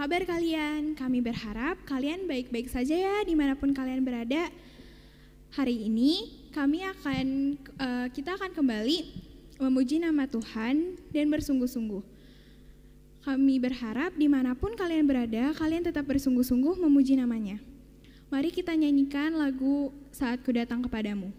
kabar kalian? Kami berharap kalian baik-baik saja ya dimanapun kalian berada. Hari ini kita akan kembali memuji nama Tuhan dan bersungguh-sungguh. Kami berharap dimanapun kalian berada, kalian tetap bersungguh-sungguh memuji namanya. Mari kita nyanyikan lagu Saat Ku Datang Kepadamu.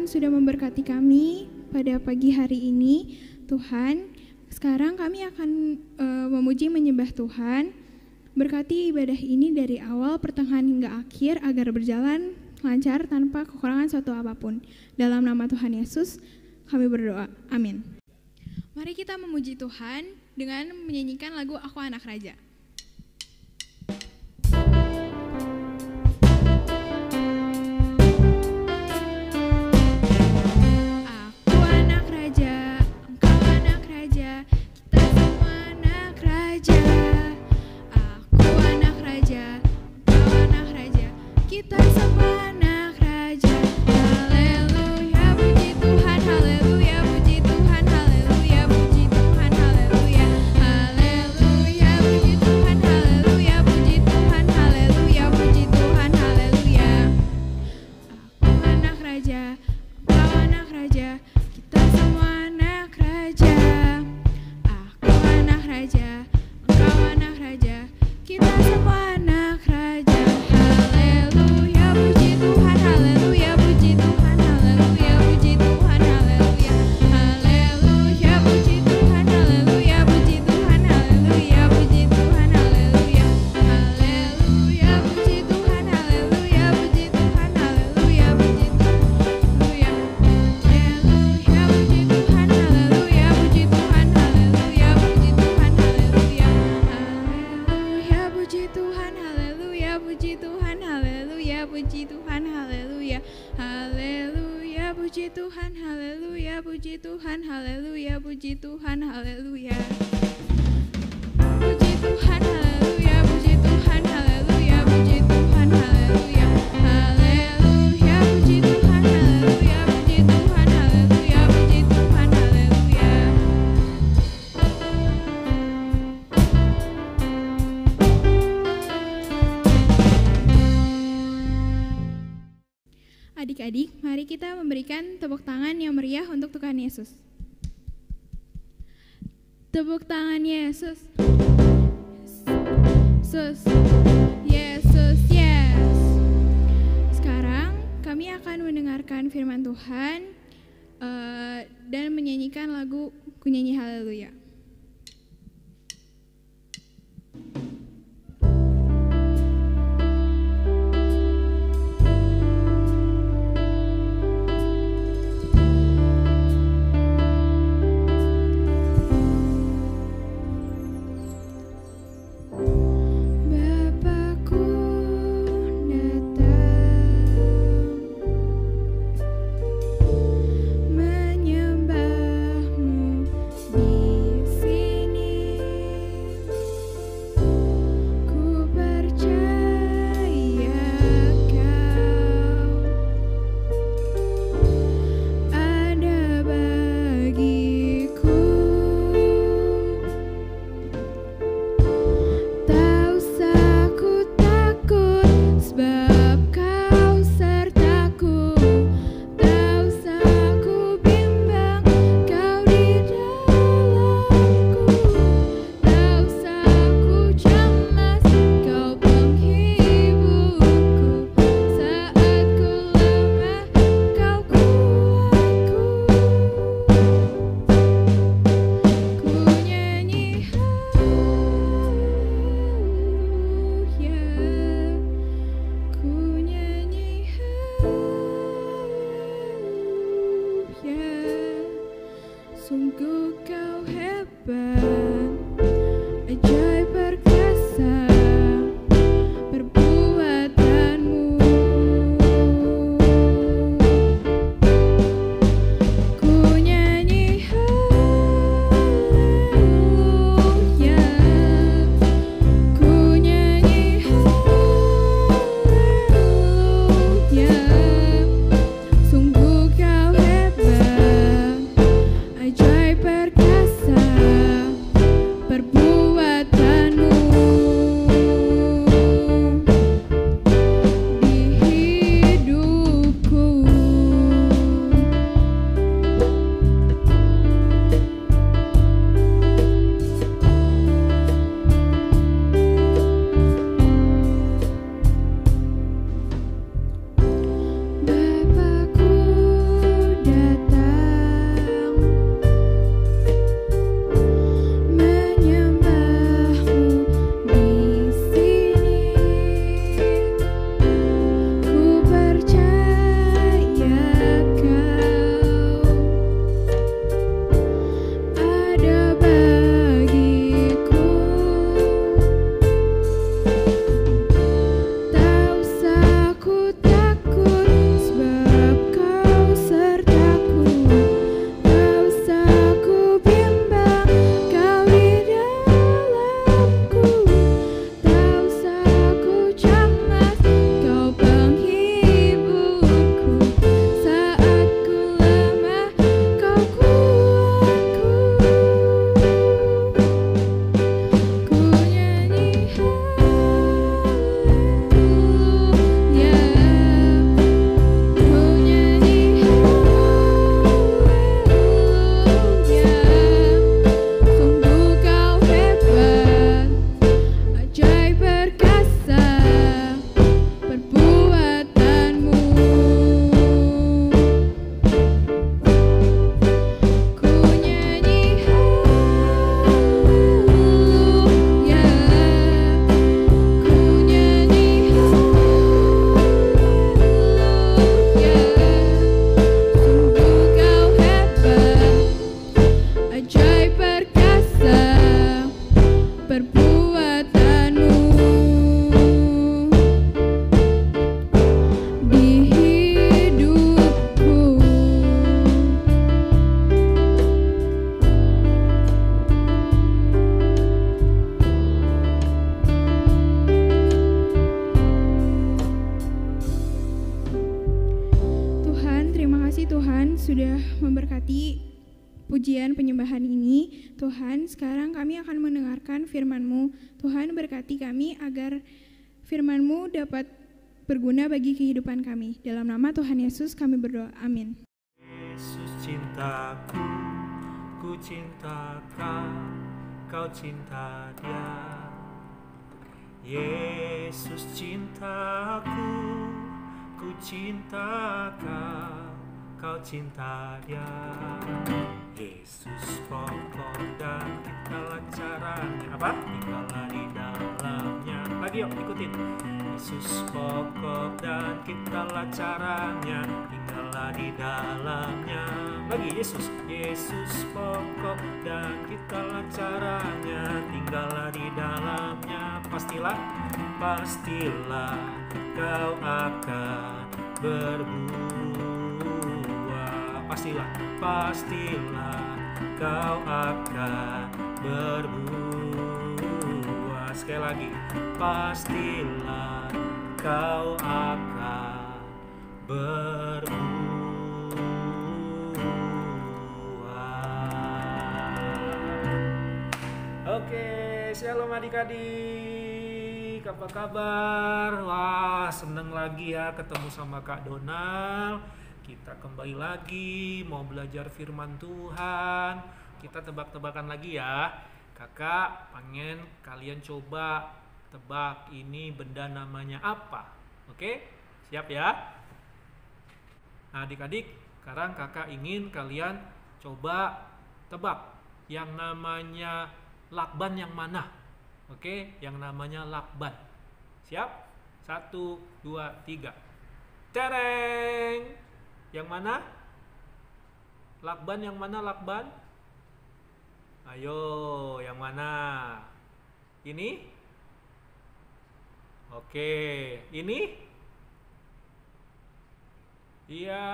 Sudah memberkati kami pada pagi hari ini, Tuhan. Sekarang kami akan memuji menyembah Tuhan. Berkati ibadah ini dari awal, pertengahan hingga akhir agar berjalan lancar tanpa kekurangan suatu apapun. Dalam nama Tuhan Yesus kami berdoa. Amin. Mari kita memuji Tuhan dengan menyanyikan lagu Aku Anak Raja. semua anak raja. Haleluya, puji Tuhan, haleluya, puji Tuhan, haleluya, puji Tuhan, haleluya. Haleluya, puji Tuhan, haleluya, puji Tuhan, haleluya, puji Tuhan, haleluya. Aku anak raja, kau anak raja, kita semua anak raja. Aku anak raja, engkau anak raja, kita semua anak raja. Haleluya, puji Tuhan, haleluya, puji Tuhan, haleluya, puji Tuhan, haleluya. Haleluya, puji Tuhan, haleluya, puji Tuhan, haleluya, puji Tuhan, haleluya. Haleluya, puji Tuhan, haleluya, puji Tuhan, haleluya, puji Tuhan, haleluya. Haleluya, puji Tuhan, haleluya, puji Tuhan, haleluya, puji Tuhan, haleluya. Haleluya, puji Tuhan, haleluya, puji Tuhan, haleluya, puji Tuhan, haleluya. Haleluya, puji Tuhan, haleluya, puji Tuhan, haleluya, puji Tuhan, haleluya. Puji Tuhan, haleluya, puji Tuhan, haleluya, puji Tuhan, haleluya. Haleluya, puji Tuhan, haleluya, puji Tuhan, haleluya, puji Tuhan, haleluya. Adik-adik, mari kita memberikan tepuk tangan yang meriah untuk Tuhan Yesus. Tepuk tangan Yesus. Yesus, Yesus, yes. Sekarang kami akan mendengarkan firman Tuhan dan menyanyikan lagu Kunyanyi Haleluya. Bapakku datang menyembahmu di Tuhan sudah memberkati pujian penyembahan ini. Tuhan, sekarang kami akan mendengarkan firman-Mu. Tuhan, berkati kami agar firman-Mu dapat berguna bagi kehidupan kami. Dalam nama Tuhan Yesus kami berdoa. Amin. Yesus cintaku, ku cinta kau cinta Dia. Yesus cintaku, ku cinta kau cinta Dia. Yesus pokok dan kitalah caranya. Apa? Tinggallah di dalamnya. Lagi yuk ikutin. Yesus pokok dan kitalah caranya. Tinggallah di dalamnya. Lagi Yesus pokok dan kitalah caranya. Tinggallah di dalamnya. Pastilah kau akan berbuah. Pastilah kau akan berbuah. Sekali lagi, pastilah kau akan berbuah. Oke, shalom adik-adik, apa kabar? Wah, seneng lagi ya ketemu sama Kak Donald. Kita kembali lagi mau belajar firman Tuhan. Kita tebak-tebakan lagi ya. Kakak pengen kalian coba tebak ini benda namanya apa. Oke? Siap ya? Nah, adik-adik, sekarang kakak ingin kalian coba tebak yang namanya lakban yang mana. Oke? Yang namanya lakban. Siap? 1, 2, 3. Tereng! Yang mana? Lakban yang mana lakban? Ayo, yang mana? Ini? Oke, ini? Iya,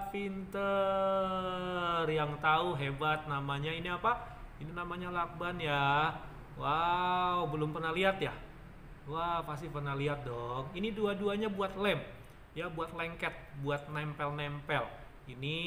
pinter. Yang tahu hebat namanya ini apa? Ini namanya lakban ya. Wow, belum pernah lihat ya? Wah, pasti pernah lihat dong. Ini dua-duanya buat lem. Ya, buat lengket, buat nempel-nempel. Ini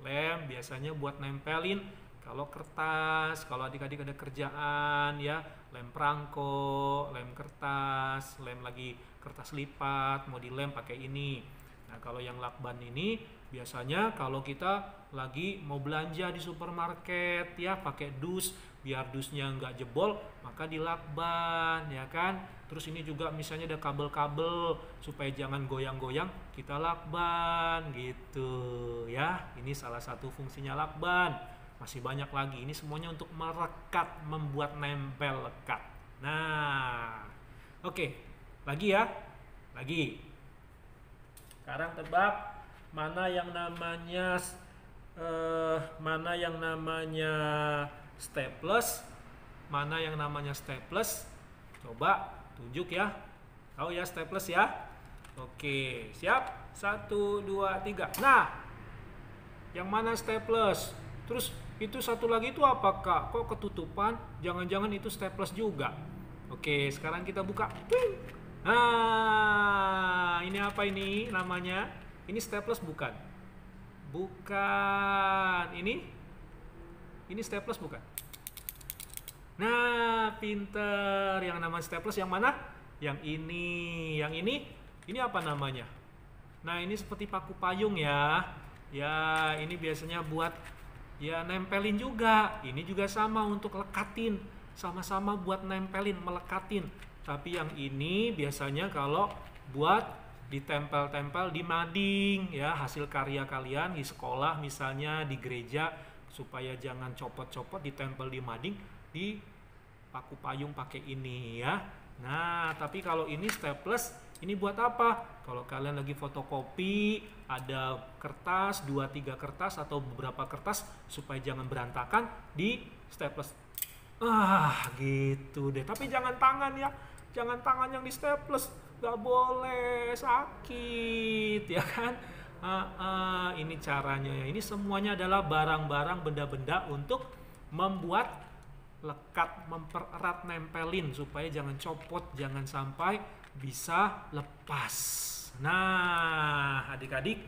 lem biasanya buat nempelin kalau kertas, kalau adik-adik ada kerjaan ya, lem perangko, lem kertas, lem lagi kertas lipat, mau dilem pakai ini. Nah, kalau yang lakban ini biasanya kalau kita lagi mau belanja di supermarket ya, pakai dus, biar dusnya nggak jebol, maka dilakban ya kan. Terus ini juga misalnya ada kabel-kabel supaya jangan goyang-goyang, kita lakban gitu ya. Ini salah satu fungsinya lakban. Masih banyak lagi. Ini semuanya untuk merekat, membuat nempel lekat. Nah, oke. Lagi ya. Lagi. Sekarang tebak mana yang namanya staples, mana yang namanya staples. Coba tunjuk ya. Tahu ya staples ya? Oke, siap? 1, 2, 3. Nah, yang mana staples? Terus itu satu lagi itu apa Kak? Kok ketutupan? Jangan-jangan itu staples juga. Oke, sekarang kita buka. Nah, ini apa ini namanya? Ini staples bukan? Bukan. Ini staples bukan? Nah, pinter. Yang nama staples yang mana? Yang ini. Yang ini apa namanya? Nah, ini seperti paku payung ya. Ya, ini biasanya buat ya nempelin juga. Ini juga sama untuk lekatin. Sama-sama buat nempelin, melekatin. Tapi yang ini biasanya kalau buat ditempel-tempel di mading ya, hasil karya kalian di sekolah misalnya, di gereja, supaya jangan copot-copot, ditempel di mading, di paku payung pakai ini ya. Nah, tapi kalau ini staples, ini buat apa? Kalau kalian lagi fotokopi, ada kertas, 2-3 kertas atau beberapa kertas, supaya jangan berantakan, di staples. Gitu deh. Tapi jangan tangan ya. Jangan tangan yang di staples. Gak boleh, sakit ya kan. Ini caranya ya. Ini semuanya adalah barang-barang, benda-benda untuk membuat lekat, mempererat, nempelin supaya jangan copot, jangan sampai bisa lepas. Nah, adik-adik,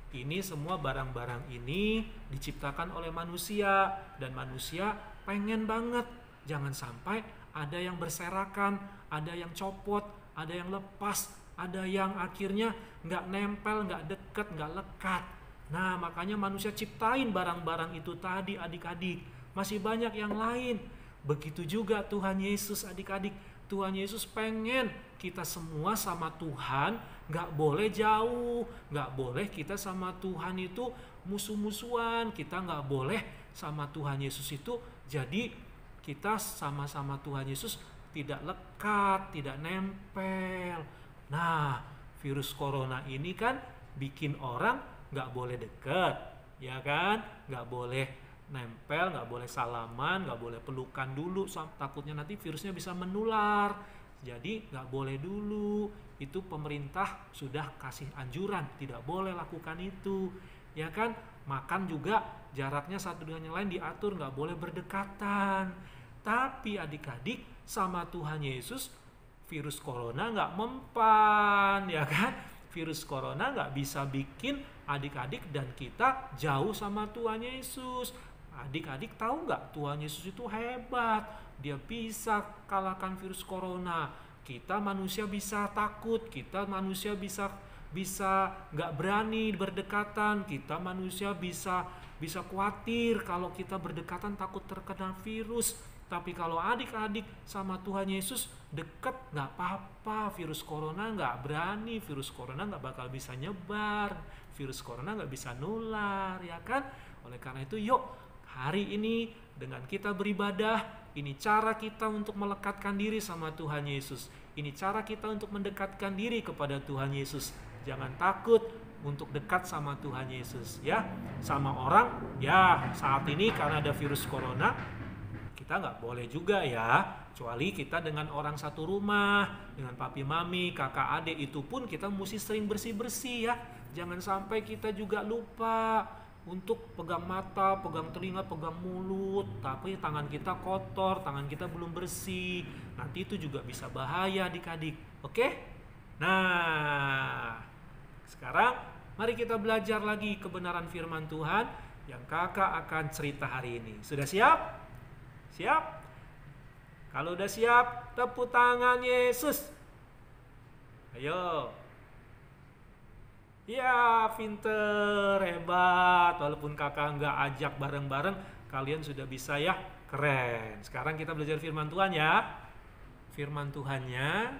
Ini semua barang-barang ini diciptakan oleh manusia, dan manusia pengen banget jangan sampai ada yang berserakan, ada yang copot, ada yang lepas, ada yang akhirnya nggak nempel, nggak deket, nggak lekat. Nah, makanya manusia ciptain barang-barang itu tadi adik-adik. Masih banyak yang lain. Begitu juga Tuhan Yesus adik-adik. Tuhan Yesus pengen kita semua sama Tuhan nggak boleh jauh. Nggak boleh kita sama Tuhan itu musuh-musuhan. Kita nggak boleh sama Tuhan Yesus itu jadi kita sama-sama Tuhan Yesus tidak lekat, tidak nempel. Nah, virus corona ini kan bikin orang nggak boleh deket, ya kan? Nggak boleh nempel, nggak boleh salaman, nggak boleh pelukan dulu, takutnya nanti virusnya bisa menular. Jadi nggak boleh dulu. Itu pemerintah sudah kasih anjuran, tidak boleh lakukan itu, ya kan? Makan juga jaraknya satu dengan yang lain diatur, nggak boleh berdekatan. Tapi adik-adik, sama Tuhan Yesus virus corona nggak mempan, ya kan? Virus corona nggak bisa bikin adik-adik dan kita jauh sama Tuhan Yesus. Adik-adik tahu nggak, Tuhan Yesus itu hebat, dia bisa kalahkan virus corona. Kita manusia bisa takut, kita manusia bisa nggak berani berdekatan, kita manusia bisa khawatir kalau kita berdekatan takut terkena virus. Tapi kalau adik-adik sama Tuhan Yesus dekat, nggak apa-apa, virus corona nggak berani, virus corona nggak bakal bisa nyebar, virus corona nggak bisa nular, ya kan? Oleh karena itu yuk hari ini dengan kita beribadah, ini cara kita untuk melekatkan diri sama Tuhan Yesus. Ini cara kita untuk mendekatkan diri kepada Tuhan Yesus. Jangan takut untuk dekat sama Tuhan Yesus, ya. Sama orang, ya saat ini karena ada virus corona, kita nggak boleh juga ya, kecuali kita dengan orang satu rumah, dengan papi mami, kakak adik, itu pun kita mesti sering bersih-bersih ya. Jangan sampai kita juga lupa untuk pegang mata, pegang telinga, pegang mulut, tapi tangan kita kotor, tangan kita belum bersih. Nanti itu juga bisa bahaya adik-adik. Oke? Nah, sekarang mari kita belajar lagi kebenaran firman Tuhan yang kakak akan cerita hari ini. Sudah siap? Siap? Kalau udah siap, tepuk tangan Yesus. Ayo. Ya, pinter, hebat. Walaupun kakak nggak ajak bareng-bareng, kalian sudah bisa ya. Keren. Sekarang kita belajar firman Tuhan ya. Firman Tuhannya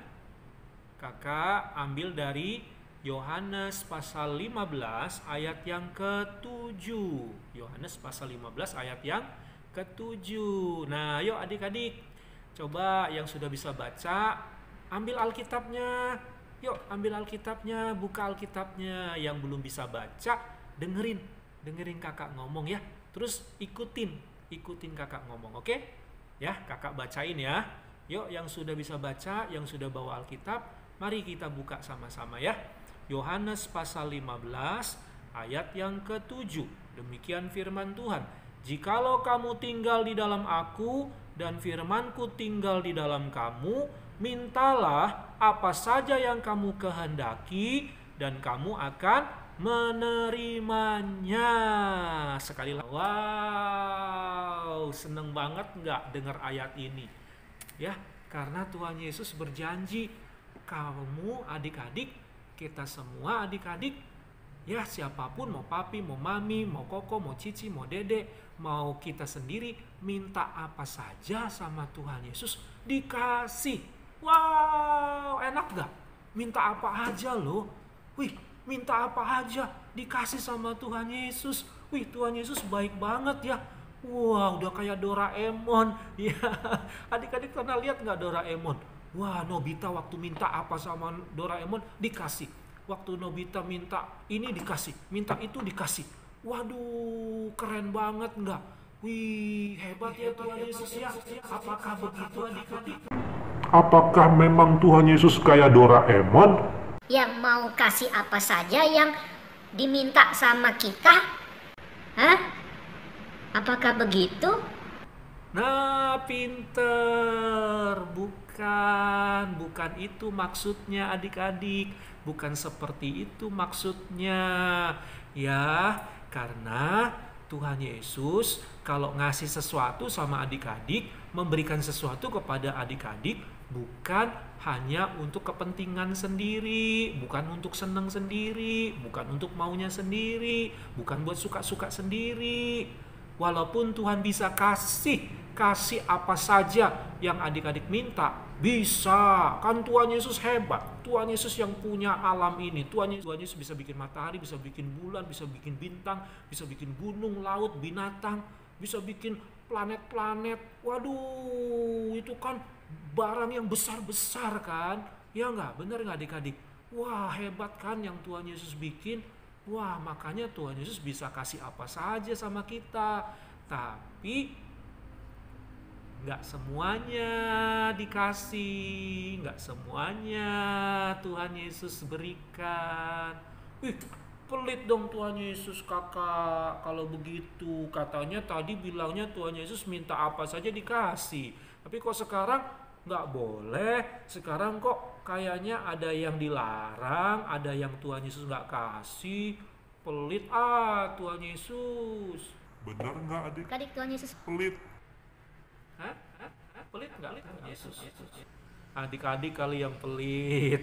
kakak ambil dari Yohanes pasal 15 ayat yang ke-7. Yohanes pasal 15 ayat yang ke-7. Nah, yuk adik-adik, coba yang sudah bisa baca, ambil Alkitabnya. Yuk, ambil Alkitabnya, buka Alkitabnya. Yang belum bisa baca, dengerin kakak ngomong ya. Terus ikutin kakak ngomong, oke? Ya, kakak bacain ya. Yuk, yang sudah bisa baca, yang sudah bawa Alkitab, mari kita buka sama-sama ya. Yohanes pasal 15 ayat yang ke-7. Demikian firman Tuhan. Jikalau kamu tinggal di dalam aku dan firmanku tinggal di dalam kamu, mintalah apa saja yang kamu kehendaki dan kamu akan menerimanya. Sekali lagi, wow, seneng banget nggak dengar ayat ini? Ya, karena Tuhan Yesus berjanji, kamu adik-adik, kita semua adik-adik, ya siapapun, mau papi, mau mami, mau koko, mau cici, mau dede, mau kita sendiri, minta apa saja sama Tuhan Yesus, dikasih. Wow, enak gak? Minta apa aja loh. Wih, minta apa aja dikasih sama Tuhan Yesus. Wih, Tuhan Yesus baik banget ya. Wah, udah kayak Doraemon. Ya, adik-adik pernah lihat gak Doraemon? Wah, Nobita waktu minta apa sama Doraemon dikasih. Waktu Nobita minta ini dikasih, minta itu dikasih. Waduh, keren banget nggak? Wih, hebat ya Tuhan Yesus ya. Apakah begitu adik-adik? Apakah memang Tuhan Yesus kayak Doraemon? Yang mau kasih apa saja yang diminta sama kita? Hah? Apakah begitu? Nah, pinter. Bukan itu maksudnya adik-adik. bukan seperti itu maksudnya. Ya, karena Tuhan Yesus kalau ngasih sesuatu sama adik-adik, memberikan sesuatu kepada adik-adik bukan hanya untuk kepentingan sendiri, bukan untuk senang sendiri, bukan untuk maunya sendiri, bukan buat suka-suka sendiri. Walaupun Tuhan bisa kasih apa saja yang adik-adik minta, bisa. Kan Tuhan Yesus hebat. Tuhan Yesus yang punya alam ini. Tuhan Yesus bisa bikin matahari, bisa bikin bulan, bisa bikin bintang, bisa bikin gunung, laut, binatang, bisa bikin planet-planet. Waduh, itu kan barang yang besar-besar kan? Ya nggak? Bener nggak adik-adik? Wah, hebat kan yang Tuhan Yesus bikin? Wah, makanya Tuhan Yesus bisa kasih apa saja sama kita. Tapi nggak semuanya dikasih, nggak semuanya Tuhan Yesus berikan. Pelit dong Tuhan Yesus kakak kalau begitu. Katanya tadi bilangnya Tuhan Yesus minta apa saja dikasih. Tapi kok sekarang nggak boleh? Sekarang kok kayaknya ada yang dilarang, ada yang Tuhan Yesus nggak kasih. Pelit Tuhan Yesus. Benar nggak adik? Adik Tuhan Yesus Pelit. Hah? Pelit nggak Yesus? Adik-adik kali yang pelit.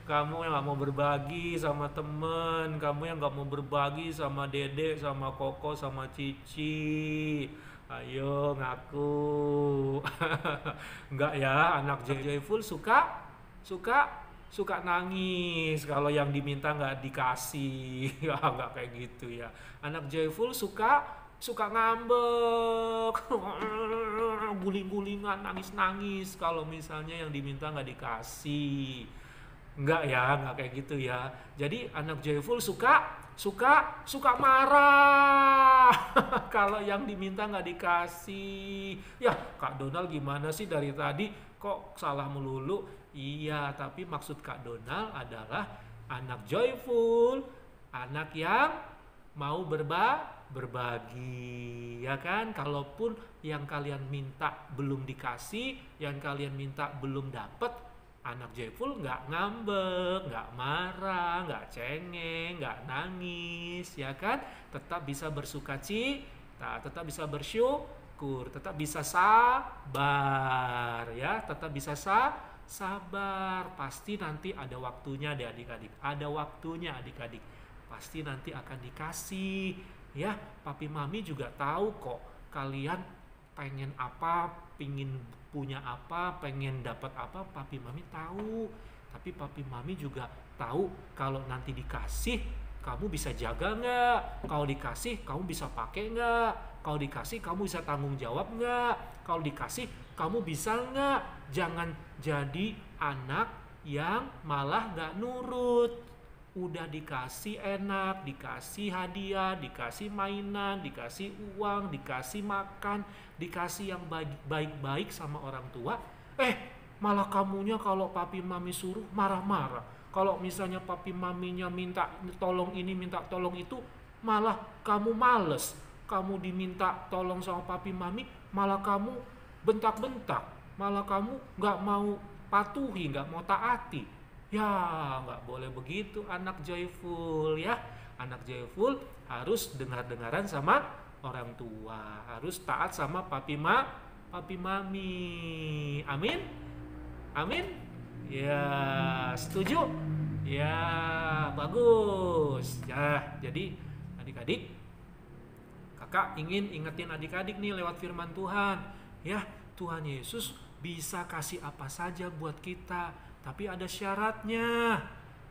Kamu yang nggak mau berbagi sama temen, kamu yang nggak mau berbagi sama Dede, sama Koko, sama Cici. Ayo ngaku. Enggak ya, anak joyful suka nangis kalau yang diminta nggak dikasih. Nggak kayak gitu ya. Anak joyful suka ngambek, guling-gulingan, nangis-nangis kalau misalnya yang diminta nggak dikasih. Enggak ya, nggak kayak gitu ya. Jadi anak joyful suka marah kalau yang diminta nggak dikasih. Ya, Kak Donald gimana sih dari tadi kok salah melulu? Iya, tapi maksud Kak Donald adalah anak joyful, anak yang mau berbagi, ya kan? Kalaupun yang kalian minta belum dikasih, yang kalian minta belum dapat, anak joyful nggak ngambek, nggak marah, nggak cengeng, nggak nangis, ya kan? Tetap bisa bersukacita, tetap bisa bersyukur, tetap bisa sabar, ya, tetap bisa sabar. Pasti nanti ada waktunya deh adik-adik, ada waktunya adik-adik. Pasti nanti akan dikasih, ya. Papi mami juga tahu kok kalian pengen apa, pingin punya apa, pengen dapat apa, papi mami tahu. Tapi papi mami juga tahu kalau nanti dikasih kamu bisa jaga nggak, kalau dikasih kamu bisa pakai nggak, kalau dikasih kamu bisa tanggung jawab nggak, kalau dikasih kamu bisa nggak. Jangan jadi anak yang malah nggak nurut. Udah dikasih enak, dikasih hadiah, dikasih mainan, dikasih uang, dikasih makan, dikasih yang baik-baik sama orang tua, malah kamunya kalau papi mami suruh marah-marah. Kalau misalnya papi maminya minta tolong ini, minta tolong itu, malah kamu males. Kamu diminta tolong sama papi mami, malah kamu bentak-bentak, malah kamu nggak mau patuhi, nggak mau taati. Ya, nggak boleh begitu anak joyful, ya. Anak joyful harus dengar-dengaran sama orang tua, harus taat sama papi mami. Amin? Amin? Ya, setuju? Ya, bagus. Ya, jadi adik-adik, kakak ingin ingetin adik-adik nih lewat firman Tuhan. Ya, Tuhan Yesus bisa kasih apa saja buat kita. Tapi ada syaratnya.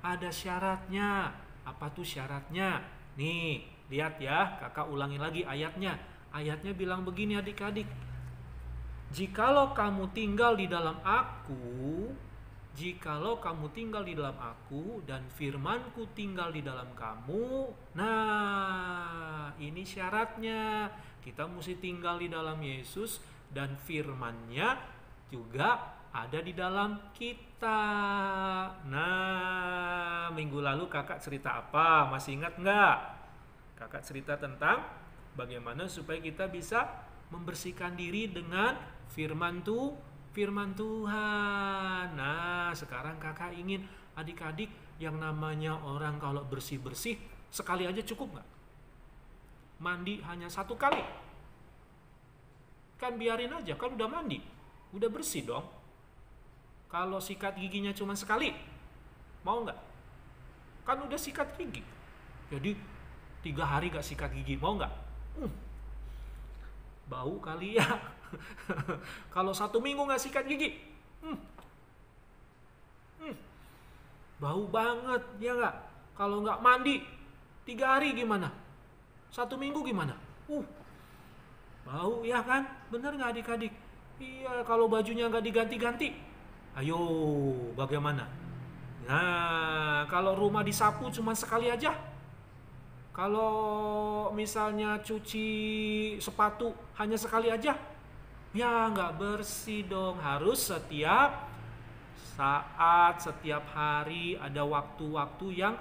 Ada syaratnya. Apa tuh syaratnya? Nih, lihat ya, kakak ulangin lagi ayatnya. Ayatnya bilang begini adik-adik. Jikalau kamu tinggal di dalam aku, dan firmanku tinggal di dalam kamu. Nah, ini syaratnya. Kita mesti tinggal di dalam Yesus dan firman-Nya juga ada di dalam kita. Nah, minggu lalu kakak cerita apa? Masih ingat nggak? Kakak cerita tentang bagaimana supaya kita bisa membersihkan diri dengan firman Tuhan. Nah, sekarang kakak ingin Adik-adik, yang namanya orang kalau bersih-bersih sekali aja cukup nggak? Mandi hanya 1 kali. Kan biarin aja, kan udah mandi, udah bersih dong. Kalau sikat giginya cuma sekali, mau nggak? Kan udah sikat gigi. Jadi 3 hari gak sikat gigi, mau nggak? Bau kali ya. Kalau 1 minggu gak sikat gigi, bau banget, ya nggak? Kalau nggak mandi 3 hari gimana? 1 minggu gimana? Bau ya kan? Bener nggak adik-adik? Iya, kalau bajunya nggak diganti-ganti, ayo bagaimana? Nah, kalau rumah disapu cuma sekali aja. Kalau misalnya cuci sepatu hanya sekali aja, ya nggak bersih dong. Harus setiap saat, setiap hari, ada waktu-waktu yang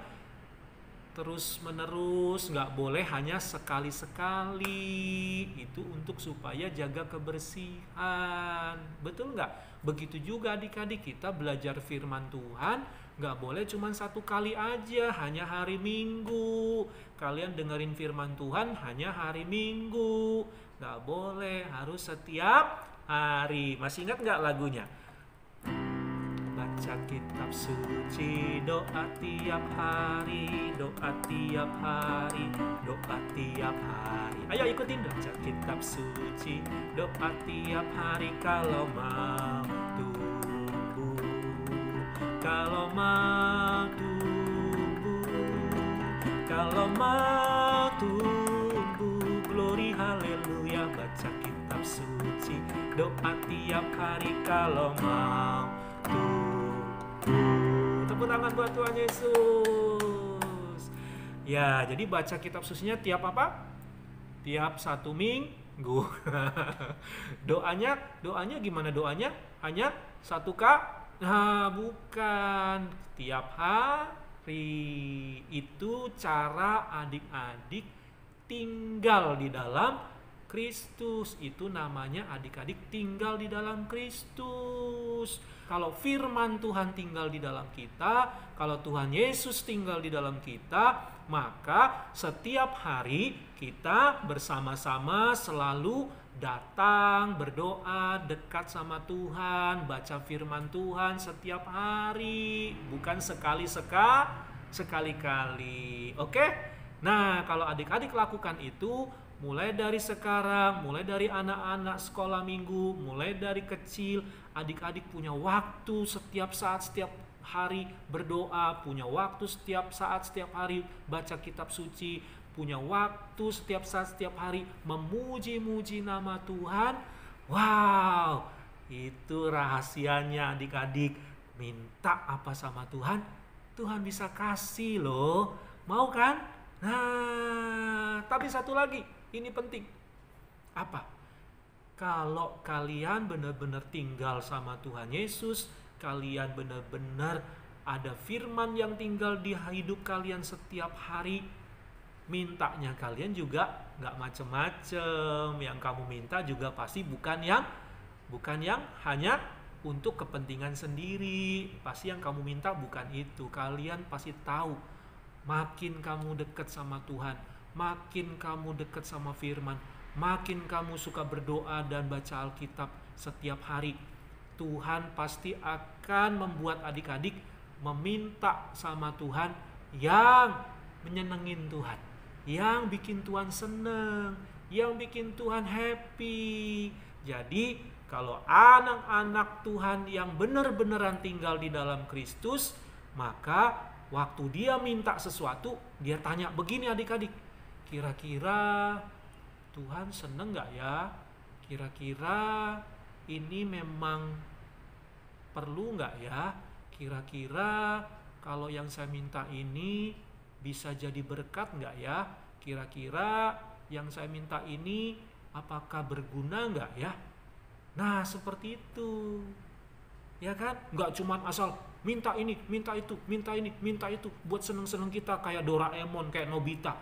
terus menerus, nggak boleh hanya sekali-sekali. Itu untuk supaya jaga kebersihan. Betul nggak? Begitu juga adik-adik, kita belajar firman Tuhan nggak boleh cuma 1 kali aja, hanya hari Minggu. Kalian dengerin firman Tuhan hanya hari Minggu, nggak boleh, harus setiap hari. Masih ingat nggak lagunya? Baca kitab suci, doa tiap hari, doa tiap hari, doa tiap hari. Ayo ikutin, baca kitab suci, doa tiap hari kalau mau tumbuh, kalau mau tumbuh, kalau mau tumbuh. Glory haleluya, baca kitab suci, doa tiap hari kalau mau tumbuh. Tepuk tangan buat Tuhan Yesus. Ya, jadi baca kitab sucinya tiap apa? Tiap 1 minggu. Doanya gimana doanya? Hanya 1 kali? Nah, bukan. Tiap hari. Itu cara adik-adik tinggal di dalam Kristus. Itu namanya adik-adik tinggal di dalam Kristus. Kalau firman Tuhan tinggal di dalam kita, kalau Tuhan Yesus tinggal di dalam kita, maka setiap hari kita bersama-sama selalu datang, berdoa, dekat sama Tuhan, baca firman Tuhan setiap hari, bukan sekali-kali. Oke? Nah, kalau adik-adik lakukan itu, mulai dari sekarang, mulai dari anak-anak sekolah minggu, mulai dari kecil, adik-adik punya waktu setiap saat, setiap hari berdoa, punya waktu setiap saat, setiap hari baca kitab suci, punya waktu setiap saat, setiap hari memuji-muji nama Tuhan. Wow, itu rahasianya adik-adik. Minta apa sama Tuhan, Tuhan bisa kasih loh. Mau kan? Nah, tapi satu lagi, ini penting. Apa? Kalau kalian benar-benar tinggal sama Tuhan Yesus, kalian benar-benar ada firman yang tinggal di hidup kalian setiap hari, mintanya kalian juga nggak macem-macem. Yang kamu minta juga pasti bukan yang hanya untuk kepentingan sendiri. Pasti yang kamu minta bukan itu. Kalian pasti tahu, makin kamu dekat sama Tuhan, makin kamu dekat sama firman, makin kamu suka berdoa dan baca Alkitab setiap hari, Tuhan pasti akan membuat adik-adik meminta sama Tuhan yang menyenengin Tuhan, yang bikin Tuhan seneng, yang bikin Tuhan happy. Jadi kalau anak-anak Tuhan yang benar-benaran tinggal di dalam Kristus, maka waktu dia minta sesuatu, dia tanya begini adik-adik, kira-kira Tuhan seneng gak ya? Kira-kira ini memang perlu gak ya? Kira-kira kalau yang saya minta ini bisa jadi berkat gak ya? Kira-kira yang saya minta ini apakah berguna gak ya? Nah, seperti itu. Ya kan? Gak cuma asal minta ini, minta itu, minta ini, minta itu buat seneng-seneng kita kayak Doraemon, kayak Nobita.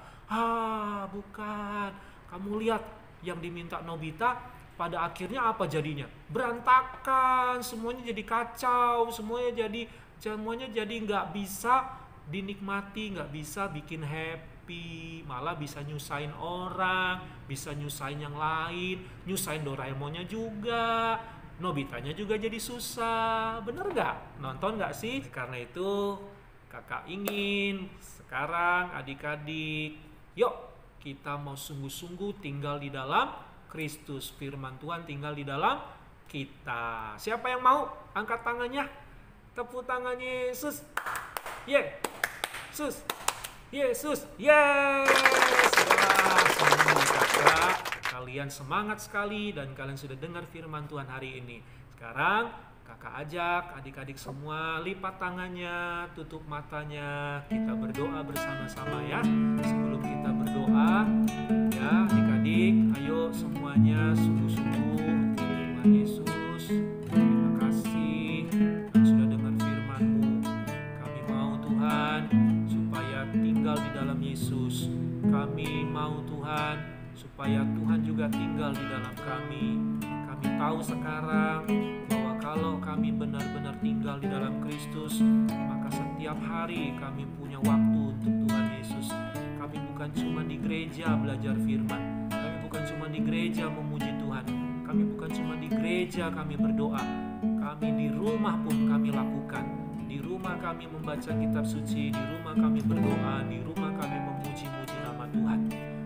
Bukan. Kamu lihat yang diminta Nobita, pada akhirnya apa jadinya? Berantakan, semuanya jadi kacau, semuanya semuanya jadi nggak bisa dinikmati, nggak bisa bikin happy, malah bisa nyusahin orang, bisa nyusahin yang lain, nyusahin Doraemonnya juga, Nobitanya juga jadi susah. Bener nggak? Nonton nggak sih? Karena itu kakak ingin sekarang adik-adik, yuk kita mau sungguh-sungguh tinggal di dalam Kristus. Firman Tuhan tinggal di dalam kita. Siapa yang mau? Angkat tangannya. Tepuk tangannya Yesus. Yesus. Yesus. Yes. Wah, senang kakak. Kalian semangat sekali dan kalian sudah dengar firman Tuhan hari ini. Sekarang kakak ajak adik-adik semua lipat tangannya, tutup matanya. Kita berdoa bersama-sama ya. Sebelum kita berdoa, ya adik-adik, ayo semuanya sungguh-sungguh. Tuhan Yesus, terima kasih yang sudah dengar firman-Mu. Kami mau Tuhan supaya tinggal di dalam Yesus. Kami mau Tuhan supaya Tuhan juga tinggal di dalam kami. Kami tahu sekarang bahwa kalau kami benar-benar tinggal di dalam Kristus, maka setiap hari kami punya waktu untuk Tuhan Yesus. Kami bukan cuma di gereja belajar firman, kami bukan cuma di gereja memuji Tuhan, kami bukan cuma di gereja kami berdoa, kami di rumah pun kami lakukan. Di rumah kami membaca kitab suci, di rumah kami berdoa, di rumah kami memuji-muji nama Tuhan.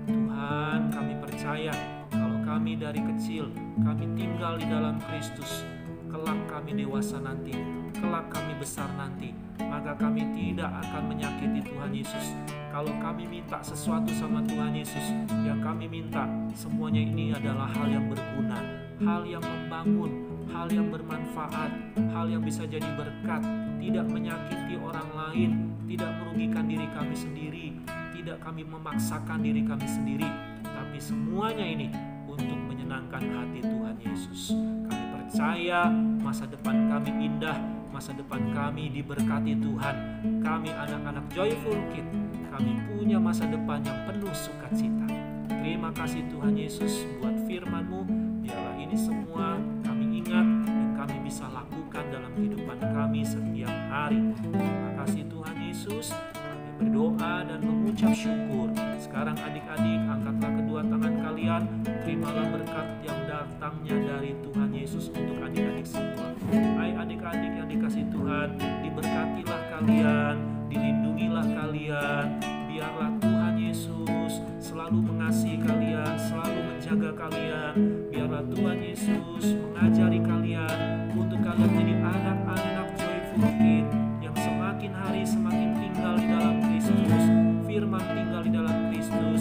Tuhan, kami percaya kalau kami dari kecil, kami tinggal di dalam Kristus, kelak kami dewasa nanti, kelak kami besar nanti, maka kami tidak akan menyakiti Tuhan Yesus. Kalau kami minta sesuatu sama Tuhan Yesus, yang kami minta semuanya ini adalah hal yang berguna, hal yang membangun, hal yang bermanfaat, hal yang bisa jadi berkat, tidak menyakiti orang lain, tidak merugikan diri kami sendiri, tidak kami memaksakan diri kami sendiri, tapi semuanya ini untuk menyenangkan hati Tuhan Yesus. Kami percaya masa depan kami indah, masa depan kami diberkati Tuhan. Kami anak-anak Joyful Kid, kami punya masa depan yang penuh sukacita. Terima kasih Tuhan Yesus buat firman-Mu. Biarlah ini semua kami ingat dan kami bisa lakukan dalam kehidupan kami setiap hari. Terima kasih Tuhan Yesus. Kami berdoa dan mengucap syukur. Sekarang adik-adik, angkatlah kedua tangan kalian. Terimalah berkat yang datangnya dari Tuhan Yesus untuk adik-adik semua. Hai adik-adik yang dikasih Tuhan, diberkatilah kalian, dilindungilah kalian. Biarlah Tuhan Yesus selalu mengasihi kalian, selalu menjaga kalian. Biarlah Tuhan Yesus mengajari kalian untuk kalian menjadi anak-anak Joyful Kid yang semakin hari semakin tinggal di dalam Kristus, firman tinggal di dalam Kristus.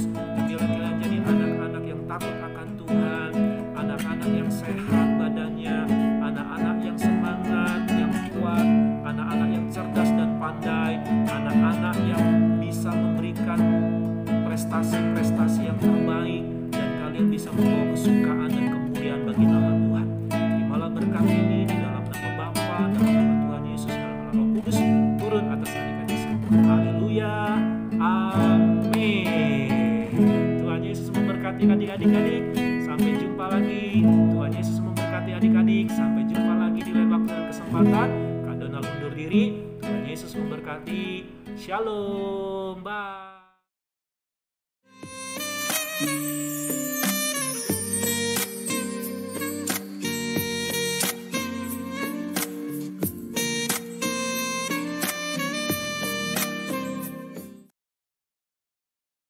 Biarlah kalian jadi anak-anak yang takut akan Tuhan, anak-anak yang sehat badannya, anak-anak yang semangat, yang kuat, anak-anak yang cerdas dan pandai, anak-anak yang bisa memberikan prestasi-prestasi yang terbaik, dan kalian bisa membawa kesukaan dan kemuliaan bagi nama Tuhan. Terimalah berkat ini di dalam nama Bapa, dalam nama Tuhan Yesus, dalam nama Roh Kudus, turun atas adik-adik semua. Haleluya, amin. Tuhan Yesus memberkati adik-adik. Sampai jumpa lagi. Tuhan Yesus memberkati adik-adik. Sampai jumpa lagi di lain waktu dan kesempatan. Kak Donald undur diri. Tuhan Yesus memberkati. Shalom. Bye.